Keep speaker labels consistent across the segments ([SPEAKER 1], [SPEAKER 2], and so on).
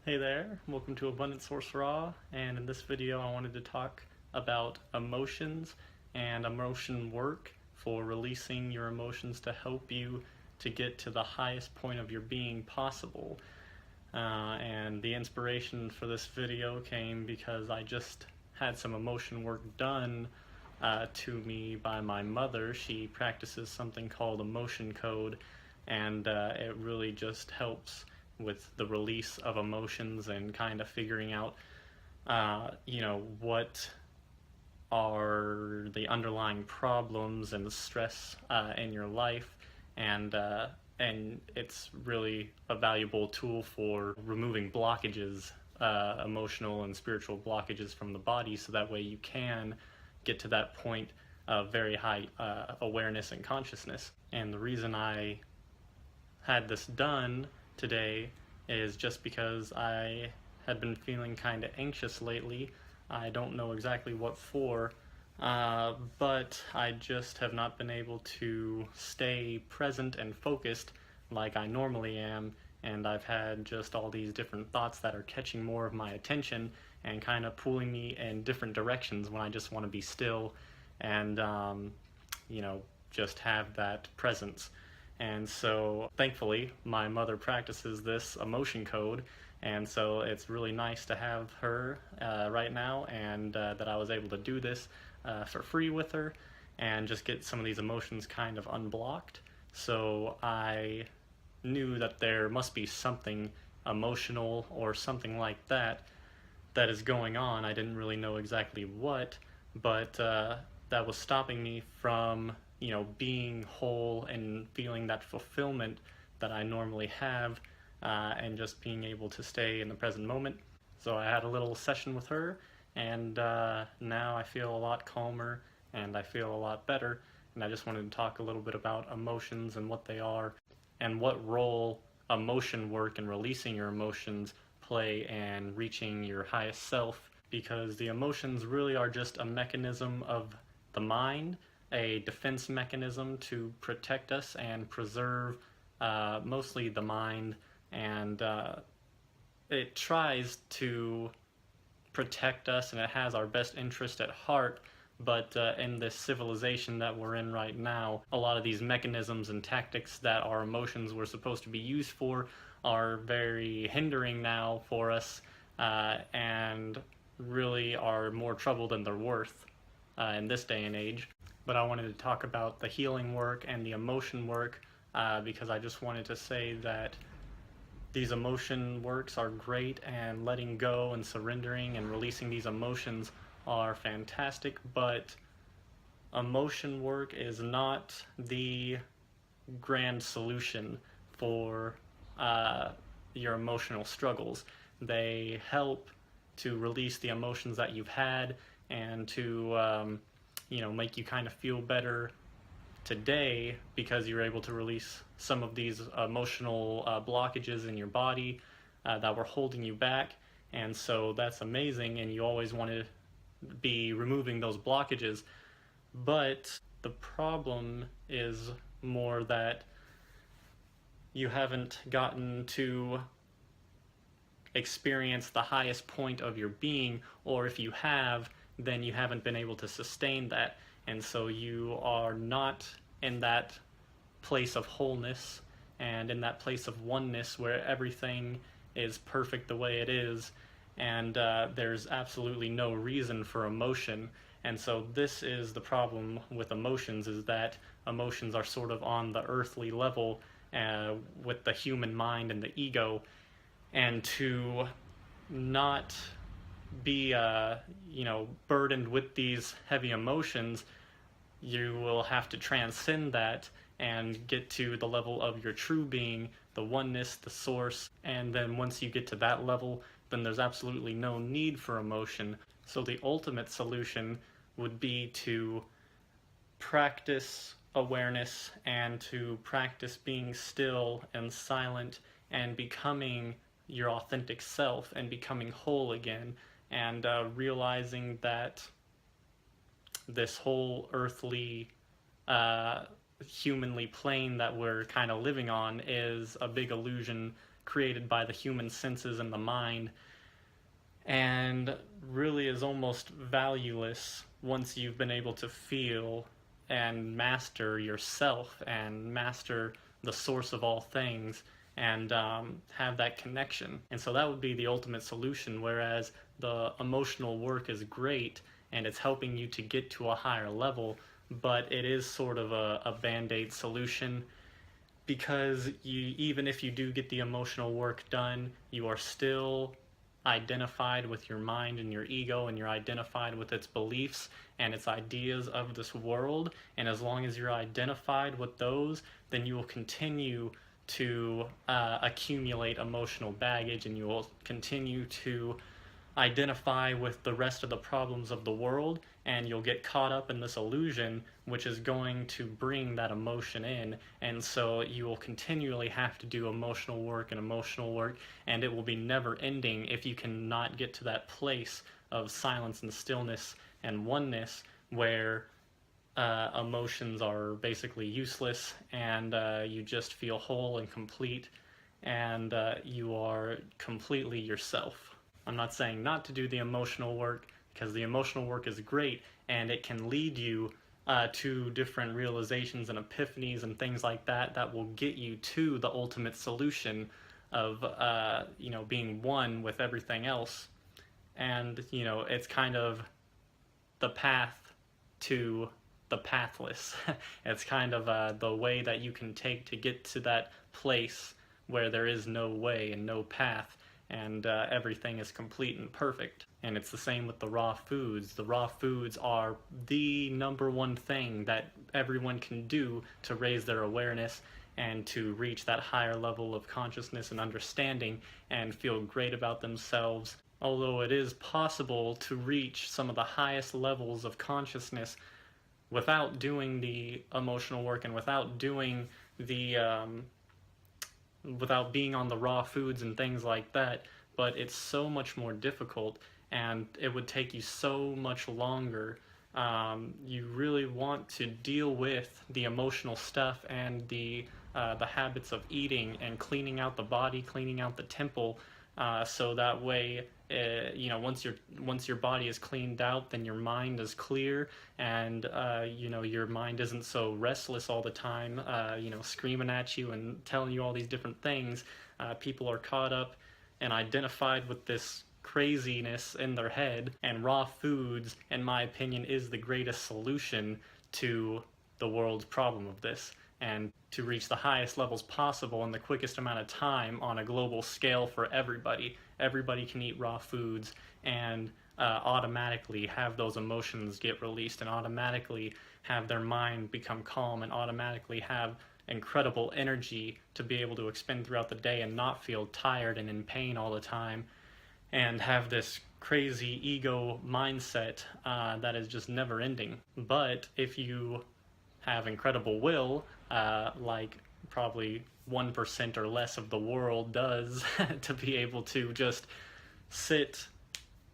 [SPEAKER 1] Hey there, welcome to Abundant Source Raw, and in this video I wanted to talk about emotions and emotion work for releasing your emotions to help you to get to the highest point of your being possible. And the inspiration for this video came because I just had some emotion work done to me by my mother. She practices something called emotion code, and it really just helps with the release of emotions and kind of figuring out, what are the underlying problems and the stress in your life, and it's really a valuable tool for removing blockages, emotional and spiritual blockages from the body, so that way you can get to that point of very high awareness and consciousness. And the reason I had this done today is just because I had been feeling kind of anxious lately. I don't know exactly what for, but I just have not been able to stay present and focused like I normally am, and I've had just all these different thoughts that are catching more of my attention and kind of pulling me in different directions when I just want to be still and just have that presence. And so thankfully my mother practices this emotion code, and so it's really nice to have her right now, and that I was able to do this for free with her and just get some of these emotions kind of unblocked. So I knew that there must be something emotional or something like that that is going on. I didn't really know exactly what, but that was stopping me from being whole and feeling that fulfillment that I normally have, and just being able to stay in the present moment. So I had a little session with her, and now I feel a lot calmer and I feel a lot better. And I just wanted to talk a little bit about emotions and what they are and what role emotion work and releasing your emotions play in reaching your highest self, because the emotions really are just a mechanism of the mind, a defense mechanism to protect us and preserve mostly the mind, and it tries to protect us and it has our best interest at heart. But in this civilization that we're in right now, a lot of these mechanisms and tactics that our emotions were supposed to be used for are very hindering now for us, and really are more trouble than they're worth in this day and age. But I wanted to talk about the healing work and the emotion work, because I just wanted to say that these emotion works are great, and letting go and surrendering and releasing these emotions are fantastic, but emotion work is not the grand solution for your emotional struggles. They help to release the emotions that you've had and to make you kind of feel better today, because you're able to release some of these emotional blockages in your body that were holding you back. And so that's amazing, and you always want to be removing those blockages. But the problem is more that you haven't gotten to experience the highest point of your being, or if you have, then you haven't been able to sustain that. And so you are not in that place of wholeness and in that place of oneness where everything is perfect the way it is, and there's absolutely no reason for emotion. And so this is the problem with emotions, is that emotions are sort of on the earthly level with the human mind and the ego, and to not be burdened with these heavy emotions, you will have to transcend that and get to the level of your true being, the oneness, the source. And then once you get to that level, then there's absolutely no need for emotion. So the ultimate solution would be to practice awareness and to practice being still and silent and becoming your authentic self and becoming whole again, and realizing that this whole earthly humanly plane that we're kind of living on is a big illusion created by the human senses and the mind, and really is almost valueless once you've been able to feel and master yourself and master the source of all things, and have that connection. And so that would be the ultimate solution, whereas the emotional work is great and it's helping you to get to a higher level, but it is sort of a band-aid solution, because even if you do get the emotional work done, you are still identified with your mind and your ego, and you're identified with its beliefs and its ideas of this world. And as long as you're identified with those, then you will continue to accumulate emotional baggage, and you will continue to identify with the rest of the problems of the world, and you'll get caught up in this illusion, which is going to bring that emotion in. And so you will continually have to do emotional work and emotional work, and it will be never ending if you cannot get to that place of silence and stillness and oneness, where emotions are basically useless, and you just feel whole and complete, and you are completely yourself. I'm not saying not to do the emotional work, because the emotional work is great, and it can lead you to different realizations and epiphanies and things like that that will get you to the ultimate solution of being one with everything else. And it's kind of the path to the pathless. It's kind of the way that you can take to get to that place where there is no way and no path, and everything is complete and perfect. And it's the same with the raw foods. The raw foods are the number one thing that everyone can do to raise their awareness and to reach that higher level of consciousness and understanding and feel great about themselves. Although it is possible to reach some of the highest levels of consciousness without doing the emotional work and without doing the without being on the raw foods and things like that, but it's so much more difficult, and it would take you so much longer. You really want to deal with the emotional stuff and the habits of eating and cleaning out the body, cleaning out the temple, so that way, once your body is cleaned out, then your mind is clear, and your mind isn't so restless all the time, screaming at you and telling you all these different things. People are caught up and identified with this craziness in their head, and raw foods, in my opinion, is the greatest solution to the world's problem of this, and to reach the highest levels possible in the quickest amount of time on a global scale for everybody. Everybody can eat raw foods and automatically have those emotions get released, and automatically have their mind become calm, and automatically have incredible energy to be able to expend throughout the day and not feel tired and in pain all the time, and have this crazy ego mindset that is just never ending. But if you have incredible will, like probably 1% or less of the world does, to be able to just sit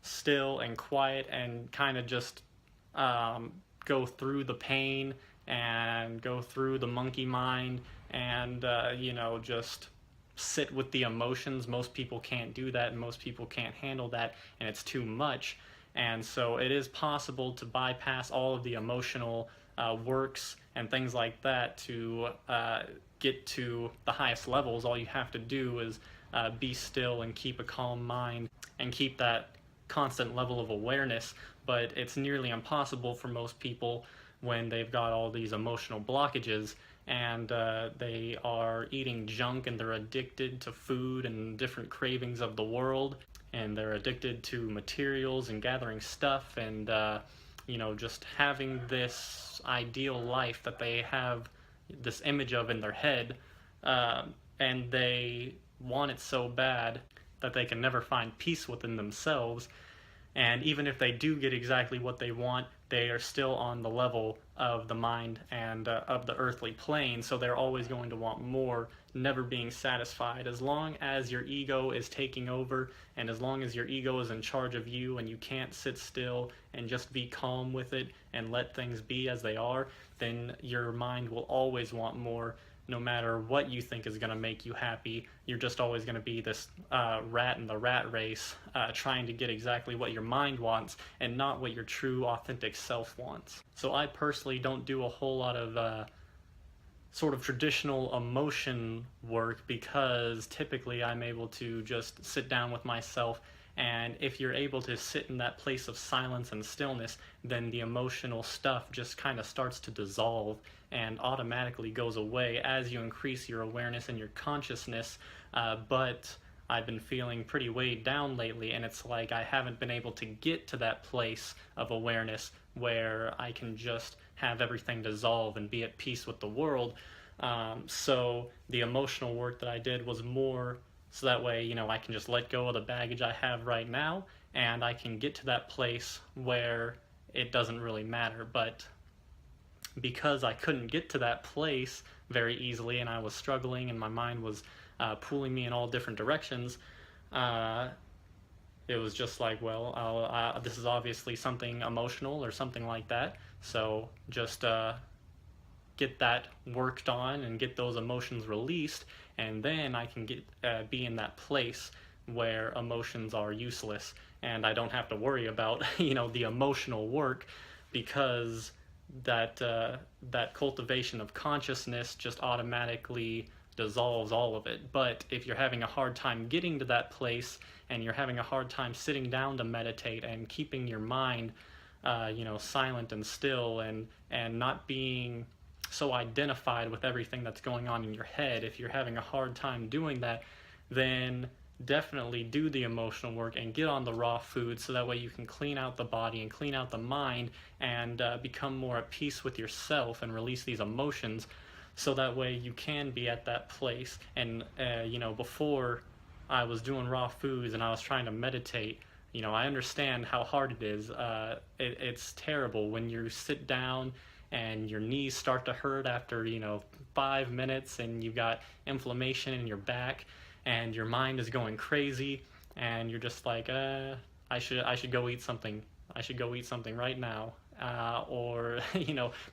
[SPEAKER 1] still and quiet and kind of just go through the pain and go through the monkey mind, and just sit with the emotions. Most people can't do that, and most people can't handle that, and it's too much. And so it is possible to bypass all of the emotional works and things like that to get to the highest levels. All you have to do is be still and keep a calm mind and keep that constant level of awareness. But it's nearly impossible for most people when they've got all these emotional blockages, and they are eating junk, and they're addicted to food and different cravings of the world, and they're addicted to materials and gathering stuff, and just having this ideal life that they have this image of in their head, and they want it so bad that they can never find peace within themselves. And even if they do get exactly what they want, they are still on the level of the mind and of the earthly plane, so they're always going to want more, never being satisfied. As long as your ego is taking over, and as long as your ego is in charge of you, and you can't sit still and just be calm with it and let things be as they are, then your mind will always want more, no matter what you think is going to make you happy, you're just always going to be this rat in the rat race, trying to get exactly what your mind wants and not what your true, authentic self wants. So I personally don't do a whole lot of sort of traditional emotion work, because typically I'm able to just sit down with myself, and if you're able to sit in that place of silence and stillness, then the emotional stuff just kind of starts to dissolve and automatically goes away as you increase your awareness and your consciousness. But I've been feeling pretty weighed down lately, and it's like I haven't been able to get to that place of awareness where I can just have everything dissolve and be at peace with the world. So the emotional work that I did was more so that way, I can just let go of the baggage I have right now, and I can get to that place where it doesn't really matter. But because I couldn't get to that place very easily, and I was struggling, and my mind was pulling me in all different directions, it was just like, well, this is obviously something emotional or something like that. So just get that worked on and get those emotions released, and then I can be in that place where emotions are useless, and I don't have to worry about the emotional work, because that cultivation of consciousness just automatically dissolves all of it. But if you're having a hard time getting to that place, and you're having a hard time sitting down to meditate and keeping your mind silent and still, and not being so identified with everything that's going on in your head, if you're having a hard time doing that, then definitely do the emotional work and get on the raw food, so that way you can clean out the body and clean out the mind, and become more at peace with yourself and release these emotions, so that way you can be at that place. And before I was doing raw foods and I was trying to meditate, I understand how hard it is. It's terrible when you sit down and your knees start to hurt after 5 minutes, and you've got inflammation in your back, and your mind is going crazy, and you're just like, I should go eat something. I should go eat something right now. Or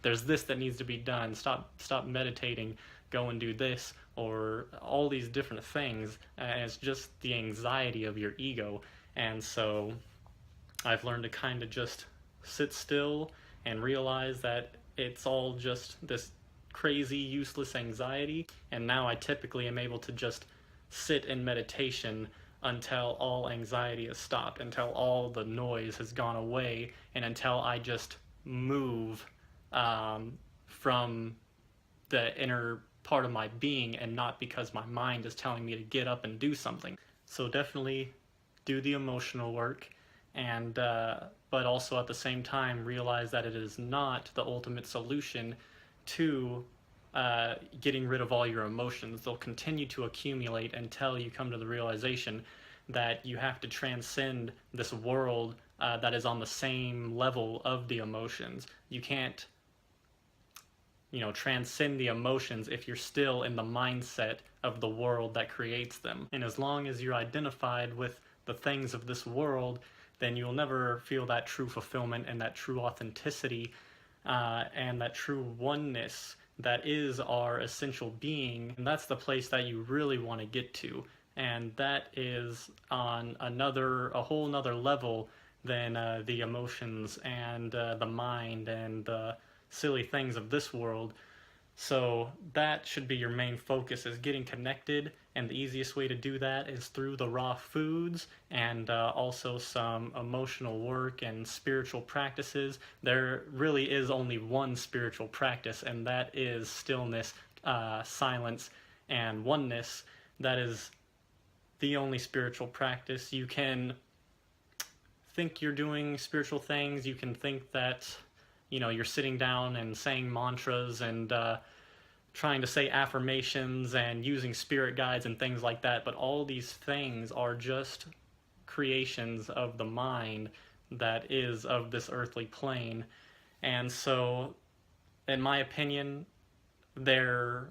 [SPEAKER 1] there's this that needs to be done. Stop meditating. Go and do this, or all these different things. And it's just the anxiety of your ego. And so I've learned to kind of just sit still and realize that it's all just this crazy, useless anxiety. And now I typically am able to just sit in meditation until all anxiety has stopped, until all the noise has gone away, and until I just move from the inner part of my being, and not because my mind is telling me to get up and do something. So definitely do the emotional work, and but also at the same time realize that it is not the ultimate solution to getting rid of all your emotions. They'll continue to accumulate until you come to the realization that you have to transcend this world that is on the same level of the emotions. You can't transcend the emotions if you're still in the mindset of the world that creates them. And as long as you're identified with the things of this world, then you'll never feel that true fulfillment and that true authenticity and that true oneness that is our essential being. And that's the place that you really want to get to. And that is on a whole nother level than the emotions and the mind and the silly things of this world. So that should be your main focus, is getting connected, and the easiest way to do that is through the raw foods, and also some emotional work and spiritual practices. There really is only one spiritual practice, and that is stillness, silence, and oneness. That is the only spiritual practice. You can think you're doing spiritual things, you can think that you're sitting down and saying mantras and trying to say affirmations and using spirit guides and things like that, but all these things are just creations of the mind that is of this earthly plane. And so, in my opinion, they're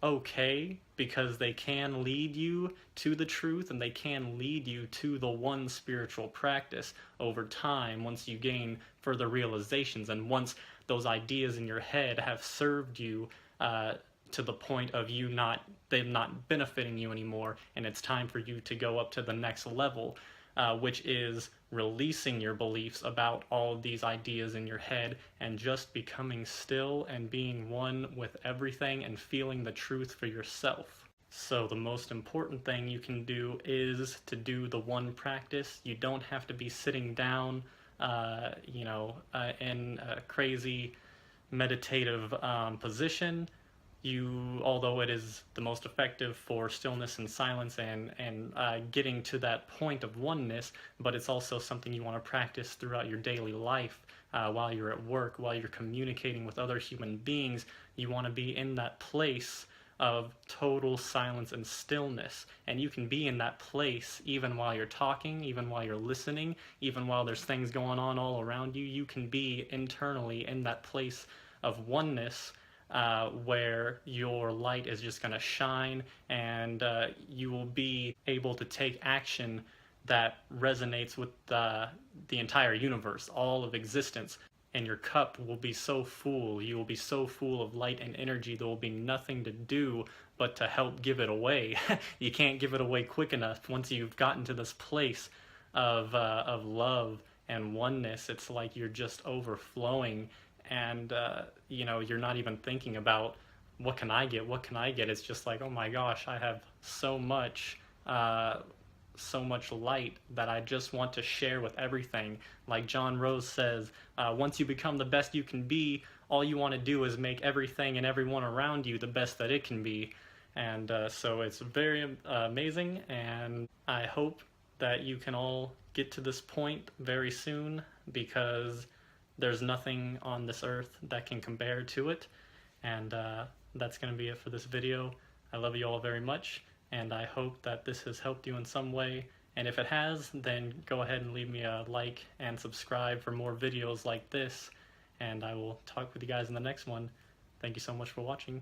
[SPEAKER 1] okay because they can lead you to the truth, and they can lead you to the one spiritual practice over time once you gain further realizations, and once those ideas in your head have served you to the point of them not benefiting you anymore, and it's time for you to go up to the next level, which is releasing your beliefs about all of these ideas in your head and just becoming still and being one with everything and feeling the truth for yourself. So the most important thing you can do is to do the one practice. You don't have to be sitting down, in a crazy meditative position. Although it is the most effective for stillness and silence and getting to that point of oneness, but it's also something you want to practice throughout your daily life, while you're at work, while you're communicating with other human beings. You want to be in that place of total silence and stillness, and you can be in that place even while you're talking, even while you're listening, even while there's things going on all around you. You can be internally in that place of oneness, where your light is just going to shine, and you will be able to take action that resonates with the entire universe, all of existence. And your cup will be so full, you will be so full of light and energy, there will be nothing to do but to help give it away. You can't give it away quick enough. Once you've gotten to this place of love and oneness, it's like you're just overflowing, and you're not even thinking about what can I get, it's just like, oh my gosh, I have so much light that I just want to share with everything. Like John Rose says, once you become the best you can be, all you want to do is make everything and everyone around you the best that it can be. And so it's very amazing, and I hope that you can all get to this point very soon, because there's nothing on this earth that can compare to it. And that's going to be it for this video. I love you all very much, and I hope that this has helped you in some way. And if it has, then go ahead and leave me a like and subscribe for more videos like this, and I will talk with you guys in the next one. Thank you so much for watching.